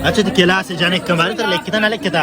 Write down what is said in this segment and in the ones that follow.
अच्छा तो क्लास जाने कमारे तो लिखता ना लिखता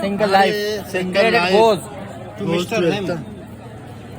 single life single goes to mister हेम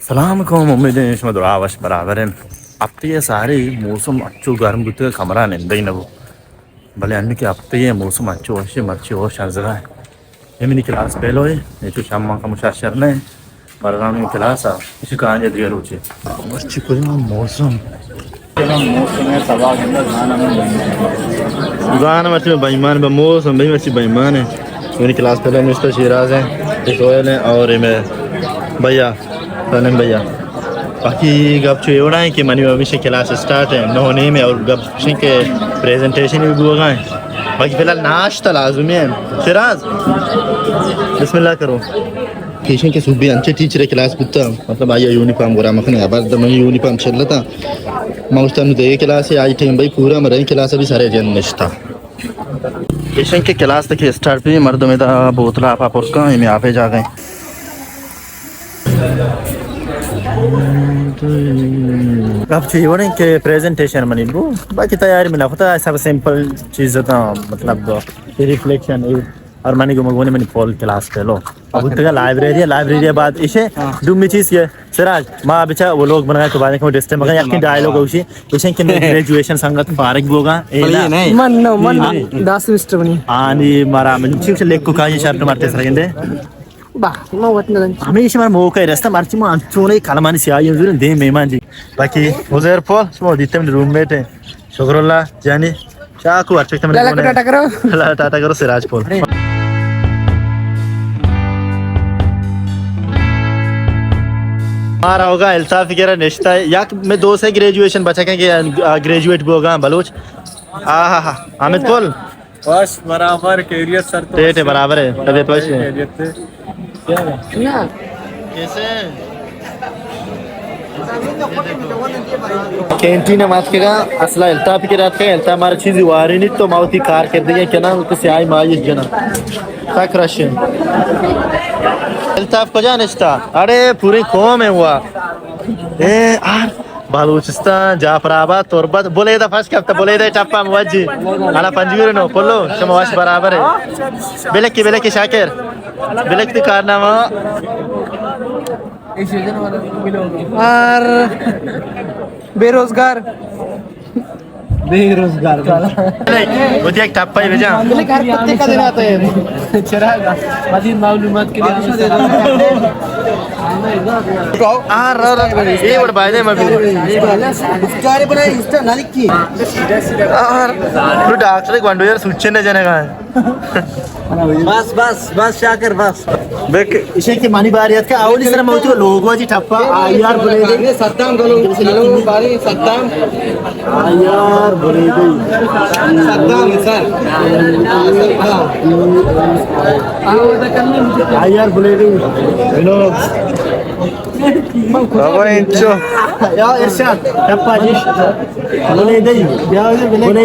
सलाम को उम्मीद है इसमें दुआ वश बराबर है अब तो ये सारे मौसम अच्छो गर्म गुते कमरा निंदा ही ना वो भले अन्य के अब तो ये मौसम अच्छो वश मर्ची और शानदार है ये मेरी क्लास पहले है ये तो शाम का मुशाशर ने बरगाम की क्लास है इसी कहानी दिया रोचे मर्ची कोई मौसम है सवाल गाना मर्ची में बेईमान मौसम भी मर्ची बेईमान है मेरी क्लास पहले मिस्टर शिराज है सोहेल है और मैं भैया सनम भैया बाकी गप छो एवढा है कि मनी भविष्य क्लास स्टार्ट है 9 में और गप के प्रेजेंटेशन भी होगा है बाकी फिलहाल नाश्ता लाजुमी है शिराज बिस्मिल्लाह करो टीचर के सुबह अच्छे टीचर क्लास पुत्ता मतलब आया यूनिफॉर्म गोरा मखने आबाद दम यूनिफॉर्म चलता मौस्तन दे क्लास है आज टाइम भाई पूरा मरे क्लास अभी सारे जन निष्ठा टीचर के क्लास तक स्टार्ट पे मर्द में बोतला आप उसका में आपे जा गए अब चाहिए कि प्रेजेंटेशन मनी वो बाकी तैयारी मिला होता है सब सिंपल चीज़ था मतलब रिफ्लेक्शन और मनी को मगोने मनी पॉल क्लास पे लो अब तक लाइब्रेरी बाद इसे दुमी चीज़ ये सिराज माँ बिचा वो लोग बनाए तो बाद में डिस्टेंस मगर यार कि डायलॉग उसी इसे कि ग्रेजुएशन संगत पारक बोगा मन 10 सेमेस्टर बनी आनी मारा मन ठीक से लेख को कहाँ शर्ट मारते सरेंगे हमेशा मार मौका है रास्ता मार्ची में अंचोने कलमानी सियाई हैं दे मेहमान जी बाकी उज़ैर पॉल सुबह दिते मेरे रूममेट हैं शुक्रल्ला जानी चाकू अच्छे से मेरे टाटा करो सिराज पॉल मारा होगा अल्ताफ वगैरह निश्ता है या मैं 2 से ग्रेजुएशन बचा के ग्रेजुएट भी होगा बलूच हाँ हामिद पॉल बस बराबर कैरियर सर तो डेट है बराबर है तबीयत वैसे कैसे कैंटीन मात के का असला अल्ताफ के रात का अल्ताफ हमारा चीज वारी नहीं तो माउती कार कर दिए क्या ना तो से आई माइस जना तक रशन अल्ताफ को जानता अरे पूरी कौम है हुआ ए आर बलूचिस्तान जाफराबाद तुर्बत बोले था फर्स्ट हफ्ता बोले था टप्पा मुवज्जी अला पंजीर नो पोलो शमवाश बराबर है बेलक की शाकिर बेलक की कारनामा और बेरोजगार वो एक टप्पा ही भेजा कुत्ते का दिन आता है चिराग मजीद मालूमात के लिए ये बड़ा बायदे में भी स्टोरी बनाई इंस्टा नालिक की तो डॉक्टर एक वंडो यार सुच्चे न जाने का है बस शाकिर बस बेक इसे की मानी बारियत का आवली सर मौती को लोगो जी ठप्पा आईआर बोले दे सत्ताम गलो बारी सत्ताम आईआर बोले दे सत्ताम सर आईआर बोले दे नो बाबा इंचो या इरशाद ठप्पा जी बोले दे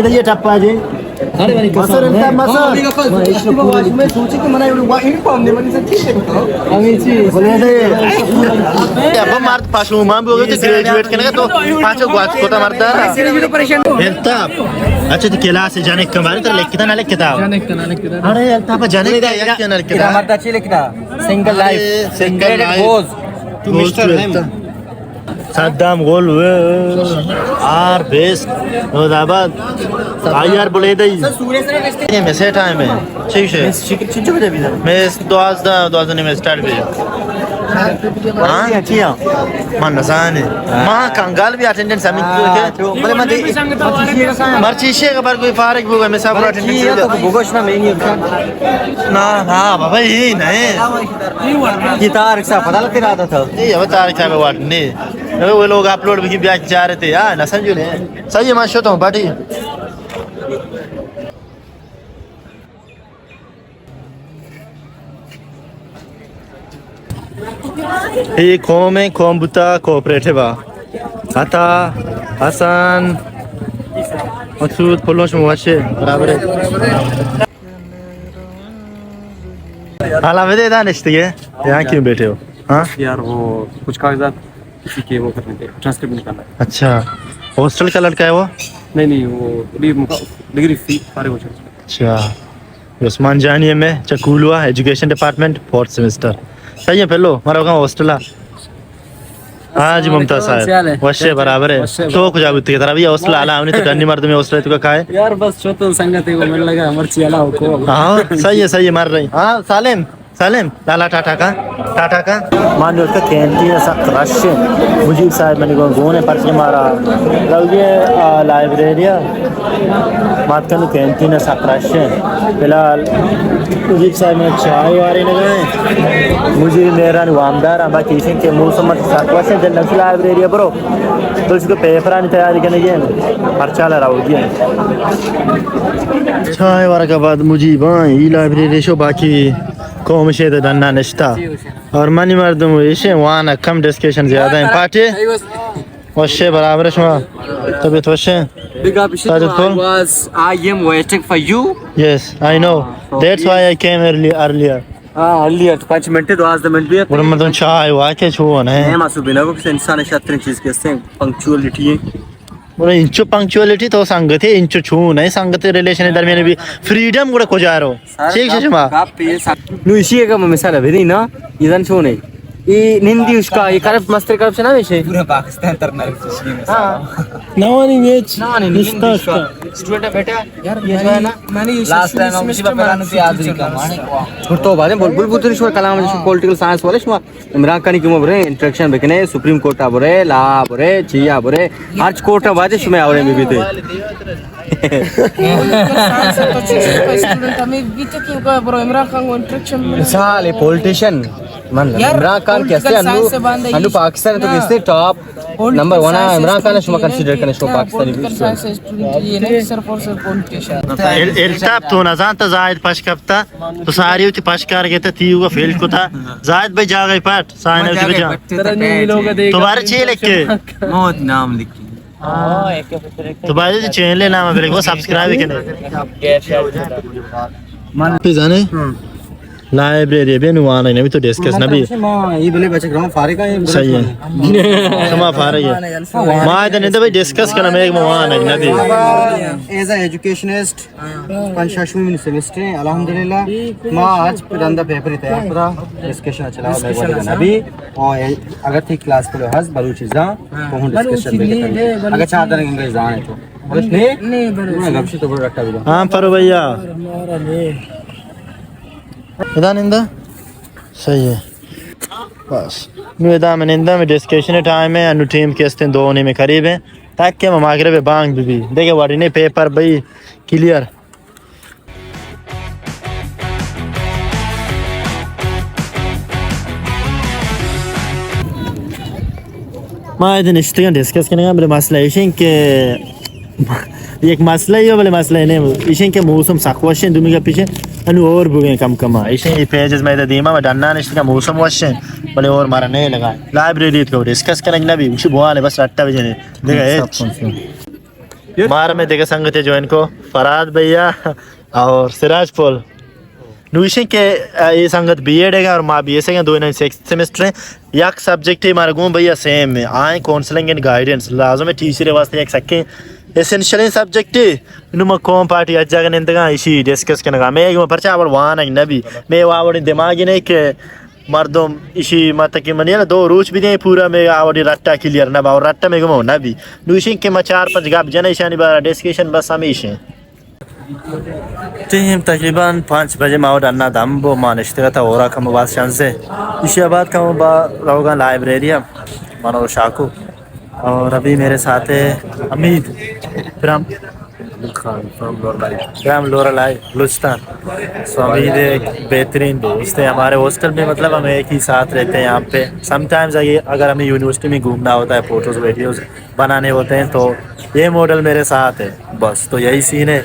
ये ठप्पा जी अरे भाई मसर इंता मसर मैं सोची कि मना यूनिफॉर्म ने मनी से ठीक है अमीची बोले दे अब मार्ट पास में मां भी हो गए थे ग्रेजुएट करने का तो पांचो ग्वाच कोता मारता इंता अच्छा तो क्लास जाने कमारे तो लिखता ना लिखता अरे इंता पर जाने का क्या ना लिखता हमारा अच्छी लिखता single life single goes to mister हेम सद्दाम गोल आर बेस्ट नोदाबाद आईआर बोले दे ये मैसेज टाइम है ठीक है मैं 2000 में स्टार्ट किया हां किया मन नसाने मां कंगाल भी अटेंडेंस समिट के बोले मत मर्ची से खबर कोई फारक होगा मैं सब अटेंडेंस किया तो भूगोश ना महंगी ना बाबा ये नहीं गिटार से पता लग रहा था ये अब तारीख में वाट नहीं वो लोग अपलोड भी क्या चाह रहे थे यार ना समझो ने सही है मैं शो तो पार्टी ये कौम बुता cooperative Ata, Hasan, Maksud, Polon semua sih, beraber. हालांकि दे दान इश्ते के यहाँ क्यों बैठे हो? हाँ यार वो कुछ कागजात किसी के वो करने थे, ट्रांसक्रिप्ट निकालना है। अच्छा हॉस्टल का लड़का है वो? नहीं वो डिग्री फी सारे हो चुके। अच्छा उस्मान जानिए में चकूल हुआ एजुकेशन डिपार्टमेंट 4th सेमेस्टर सही है पहलो हमारा वहाँ हॉस्टल है। हाँ जी मुमताज साहब वश्य बराबर है तो कुछ आगुत की तरह भी हॉस्टल आला हमने तो डंडी मार तुम्हें हॉस्टल तो का है यार बस छोटो संगत है वो मिल लगा मर्ची आला हो को। हाँ सही है मार रही हाँ सालेम लाला टाटा का मान लो उसका कैंटीन ऐसा क्रश है मुझे साहब मैंने को गोने पर से मारा लगे लाइब्रेरिया मात का कैंटीन ऐसा क्रश है फिलहाल मुझे साहब में चाय वारे लगाए मुझे मेरा वामदार अब किसी के मौसम साकवास है जन्नत लाइब्रेरिया ब्रो तो इसको पेपर आने तैयारी करने के खर्चा ला रहा चाय वारा के बाद मुझे ये लाइब्रेरी शो बाकी कौम से तो डरना नश्ता और मनी मर्दम इसे वहाँ कम डिस्कशन ज़्यादा है पार्टी वश्य बराबर है तभी तो वश्य Big up I am waiting for you. Yes, I know. That's why I came earlier. Earlier 5 minute तो आज 10 मिनट भी है। और मतलब चाय वाके छुआ ना है। मासू बिना को किसी इंसान शातिर चीज़ के से पंक्चुअलिटी है। और इंचो पंक्चुअलिटी तो संगत है इंचो छू नहीं संगत रिलेशन दरमियान भी फ्रीडम गुड़ा को जा रहा ठीक है शमा नु इसी का मिसाल है भी ना इधर छू नहीं ये निंदी उसका ये करप मस्तर करप से ना वैसे पूरा पाकिस्तान तरना नवानी मैच निस्ता स्टूडेंट बेटा यार ये जो है ना मैंने लास्ट टाइम हम शिवा पहला नुती आदरी का माने फिर तो बाद में बुलबुल बुद्धेश्वर कलाम जो पॉलिटिकल साइंस वाले शो इमरान खान की मोबरे इंटरेक्शन बेकने सुप्रीम कोर्ट आबरे ला आबरे चिया आबरे आर्च कोर्ट बाजे शुमे आवरे में भी थे स्टूडेंट हमें भी तो क्यों का ब्रो इमरान खान को इंटरेक्शन साले पॉलिटिशियन मन इमरान खान कैसे अन्नू पाकिस्तान तो कैसे टॉप नंबर 1 है इमरान खान शुमा कंसीडर करने शो पाकिस्तानी ये नहीं सिर्फ और सिर्फ पॉलिटिशियन इल्ताब तो नजान तो जायद पशकप्ता तो सारी उती पशकार के ती हुआ फेल को था जायद भाई जा गई पाट साइन उती बजा तुम्हारे छे लिख के मौत नाम लिख के तो भाई जी चैनल नाम मेरे को सब्सक्राइब करने मान पे जाने लाइब्रेरी भी नुआना नहीं तो डिस्कस ना भी ये बोले बच्चे ग्राम फारिग है सही है समा फारिग है मां इधर तो भाई डिस्कस करना मैं एक मान है ना भी एज अ एजुकेशनिस्ट पंचाशवी सेमेस्टर अल्हम्दुलिल्लाह मां आज परंदा पेपर तैयार पूरा डिस्कशन चला मैं अभी और अगर थी क्लास पे हस बलूचिजा तो हम डिस्कशन भी अगर चाहते हैं इंग्लिश जाने तो नहीं गपशप तो बड़ा रखा भी हां पर भैया इदानिंदा सही है बस नु इदानिंदा में डिस्कशन टाइम है अनु टीम के अस्ते दो होने में करीब है ताकि हम आगे पे बांग भी देखे वाड़ी ने पेपर भाई क्लियर मैं इधर निश्चित डिस्कस करने का मेरे मसला है कि एक मसला ही है बोले मसला नहीं इशन के मौसम साखवाशन दुनिया के पीछे अनु और बुगे कम इशन ये पेजेस में दीमा में डन्ना निश्चित का मौसम वशन बोले और मारा नहीं लगा लाइब्रेरी को डिस्कस करेंगे ना भी उसी बुआ ले बस 8 बजे ने देखा मार में देखा संगत जो इनको फराद भैया और सिराज पोल नुशन के ये संगत बीएड है और माँ बीएस है दोनों 6th सेमेस्टर है एक सब्जेक्ट है मारा गुम भैया सेम है आए काउंसलिंग एंड गाइडेंस लाजम है टीचर वास्ते एक सके एसेंशियल सब्जेक्ट नुमा कौम पार्टी अज्जा निंतगा इसी डिस्कस करने मैं एक परचा आवड़ वान नबी मैं आवड़ दिमाग नहीं के मर्दम इसी मत की मनिया दो रूच भी नहीं पूरा में आवड़ी रट्टा क्लियर ना और रट्टा में गुमो नबी नुशी के मैं 4-5 गाप जन ईशानी बार डिस्कशन बस हमेशा टीम तकरीबन 5 बजे माउड अन्ना दम्बो मानश्ते था और कम बात चांस है इसी बात का बा रहोगा लाइब्रेरी मानो शाकू और अभी मेरे साथ है अमीद फ्रॉम लोरलाई बलूचिस्तान सो अमीद एक बेहतरीन दोस्त है हमारे हॉस्टल में मतलब हम एक ही साथ रहते हैं यहाँ पे समटाइम्स अगर हमें यूनिवर्सिटी में घूमना होता है फोटोज़ वीडियोज़ बनाने होते हैं तो ये मॉडल मेरे साथ है बस तो यही सीन है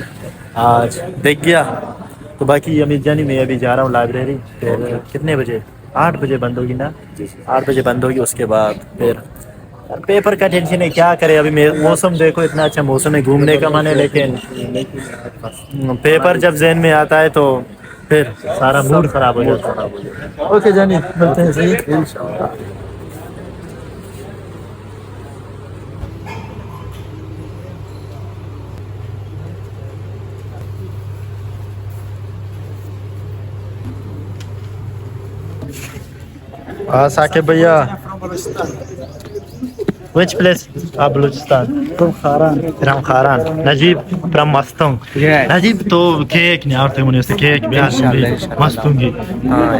आज देख गया। तो बाकी अमित जानी मैं अभी जा रहा हूँ लाइब्रेरी, फिर कितने बजे 8 बजे बंद होगी ना, 8 बजे बंद होगी। उसके बाद फिर पेपर का टेंशन है, क्या करे अभी मौसम देखो इतना अच्छा मौसम है घूमने का मन है, लेकिन पेपर जब जहन में आता है तो फिर सारा मूड खराब हो जाता है। ओके जानी मिलते हैं सही इंशाल्लाह। हाँ साकिब भैया, which place? Balochistan from Kharan. Najeeb from Mastung. Najeeb तो केक नहीं आते मुझे से केक भी मस्तंगी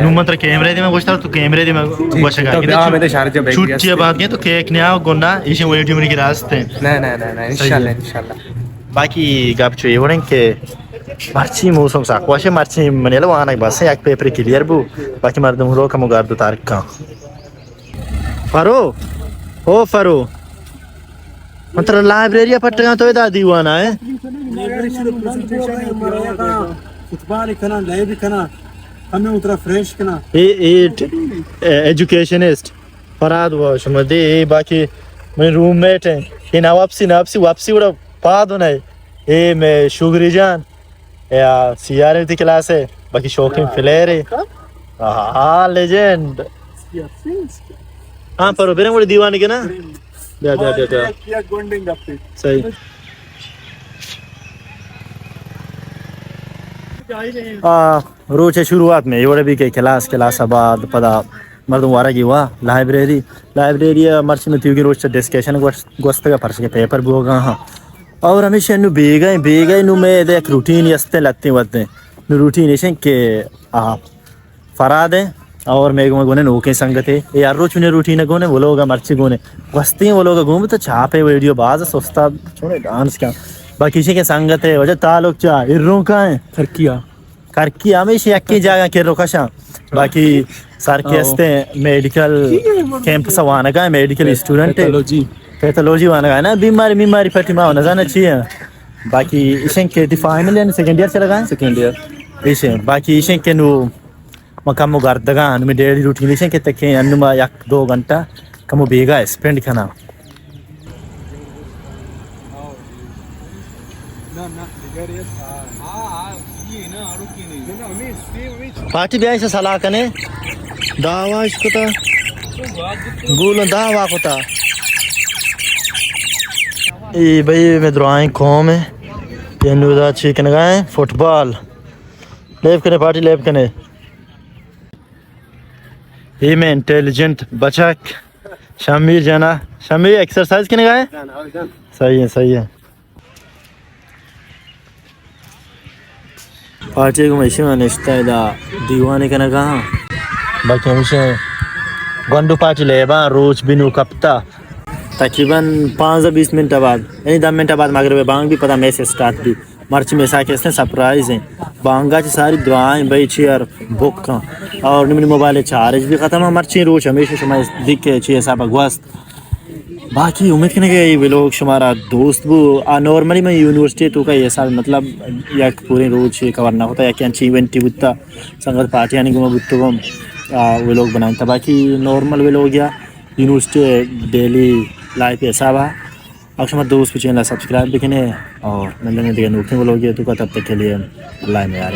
नु मतलब कैमरे दी में गोश्ता तो कैमरे दी में गोश्ता का छुट्टी बात नहीं तो केक नहीं आओ गोना इसे वो यूट्यूब में की रास्ते ना इंशाल्लाह बाकी गप चुए वरन के marci musom sak washe marci manela wana bas yak paper clear bu बाकी मर्दम रो कम गार दो तारक का फरो ओ फरो मतलब लाइब्रेरी पट्टा तो इधर दीवाना है फुटबॉल करना लाइव करना हमें उतरा फ्रेश करना एजुकेशनिस्ट फराद वो समझे बाकी मेरे रूममेट हैं ये ना वापसी उड़ा पाद होना है ये मैं शुगरी जान या सीआरएफ की क्लास है बाकी शौकीन प्लेयर है हाँ लेजेंड हाँ पर बेरे मुझे दीवाने के ना सही रोज शुरुआत में ये भी के क्लास बाद पता मर्दम वारा की हुआ लाइब्रेरी मर्ची में थी रोज डिस्कशन गोस्त का फर्श के पेपर भी होगा हाँ और हमेशा नु बेगा नु मैं देख रूटीन यस्ते लत्ते वत्ते नु रूटीन इसे के फराद है और मैं गोने नोके संगत है यार रोज ने रूटीन गोने वो लोग मर्ची गोने वस्ती वो लोग घूम तो छापे वीडियो बाज सस्ता छोड़े डांस क्या बाकी इसे के संगत है वजह तालुक चा इर्रों का है करकी हमेशा एक ही जगह के रोकशा बाकी सर के हस्ते मेडिकल कैंप सवाना का मेडिकल स्टूडेंट है पैथोलॉजी वाला है ना बीमारी फटीमा होना जाना चाहिए बाकी इसे के फाइनल यानी सेकंड ईयर चला गया सेकंड ईयर इसे बाकी इसे के नु मकामो गर्दगा में डेली रूटीन इसे के तक अन्नुमा 1-2 घंटा कमो बेगा स्पेंड करना पार्टी ब्याह से सलाह कने दावा इसको ता बोलो दावा को ता ये भाई मैं द्रोआई कौम है ये नुदा चिकन गाय फुटबॉल लेव कने पार्टी लेव कने ये मैं इंटेलिजेंट बचक शमीर जना शमीर एक्सरसाइज कने गाय सही है पार्टी को मैशे में निश्ता इदा दीवाने कने कहा बाकी हमेशा गंडू पार्टी लेबा रोज बिनु कप्ता तकरीबन 5-20 मिनट बाद यानी 10 मिनट बाद मगरिब बांग भी पता मैच स्टार्ट भी मर्च में साके इसने सरप्राइज है बांगा की सारी दुआएं भाई चेयर बुक का और निम्न मोबाइल चार्ज भी खत्म है मर्ची रोज हमेशा शुमार दिख के चेयर साहब ग्वस्त बाकी उम्मीद करने के ये लोग शुमारा दोस्त वो नॉर्मली मैं यूनिवर्सिटी तो का ये साल मतलब या पूरे रोज ये कवर ना होता या क्या इवेंट बुत्ता संगत पार्टियां नहीं बुत्तो वो लोग बनाए था बाकी नॉर्मल वे लोग या यूनिवर्सिटी डेली लाइफ ऐसा बा अक्सर दोस्त चैनल सब्सक्राइब भी करें और मिलने दिया नोटिंग वो लोग तो तब तक के लिए अल्लाह में यार